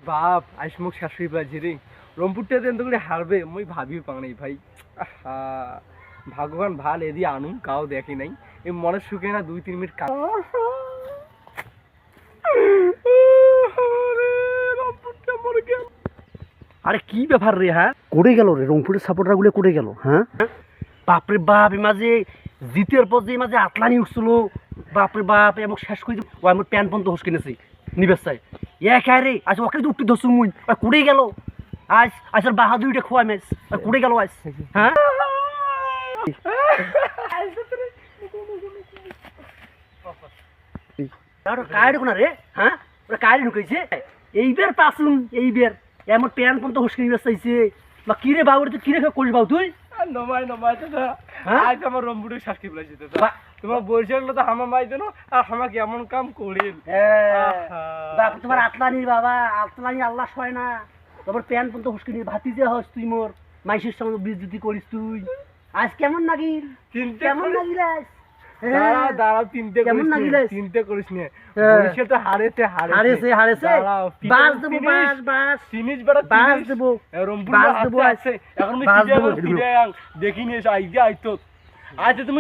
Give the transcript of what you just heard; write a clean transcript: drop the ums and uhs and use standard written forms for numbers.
বাপ আইস মুখ শাশুড়ি বাজি রে রংপুরটা দেন তো করে হারবে মই ভাবিও পাং নাই ভাই। আহা ভগবান ভাল এদি আনুন কাও দেখি নাই এই মনে সুখে না 2-3 মিনিট কাজ। আরে কি ব্যাপার রে? হ্যাঁ করে গেল রে, রংপুরের সাপোর্টার গুলো করে গেল। হ্যাঁ বাপরে বাপ, এ মাঝে জিতের পর যে মাঝে আতলানি উঠছিল, বাপরে বাপ এমন শেষ করে ও আমার প্যান্ট পর্যন্ত হোস কিনেছি নিবেশ চাই একা রে। আজ ওকে তো উঠতে ধরছো মুই, কুড়ে গেল আজ আজ বাহাদুরিটা খোয়া ম্যাচ কুড়ে গেল আজ। হ্যাঁ কায়রে কোনা রে? হ্যাঁ ওরা কায়রে ঢুকাইছে এইবার পাসুন, এইবার এমন প্যান্ট পর্যন্ত হোস কিনে চাইছে বা কিরে বাবু তুই কিরে করিস বাবু তুই? নমাই দাদা আজ আমার রংপুরের শাস্তি বলেছে দাদা। তোমার বলছে তো হামা মাই দেন আর আমাকে এমন কাম করিল। বাপ তোমার আতলানি বাবা, আতলানি আল্লাহ সয় না। তোমার প্যান্ট পর্যন্ত হোস কিনে ভাতিজে হস তুই মোর মাইসের সঙ্গে বিদ্যুতি করিস তুই। আজ কেমন লাগিল? কেমন লাগিল আজ? দাঁড়াও তিনটে কেমন লাগিল? তিনটে করিস নে বলছে তো হারেছে বাস দেবো, বাস বাস ফিনিশ বড় বাস দেবো, রংপুর বাস দেবো আছে এখন বাস দেবো। দেখি নিয়ে আইডিয়া আইতো আজ তুমি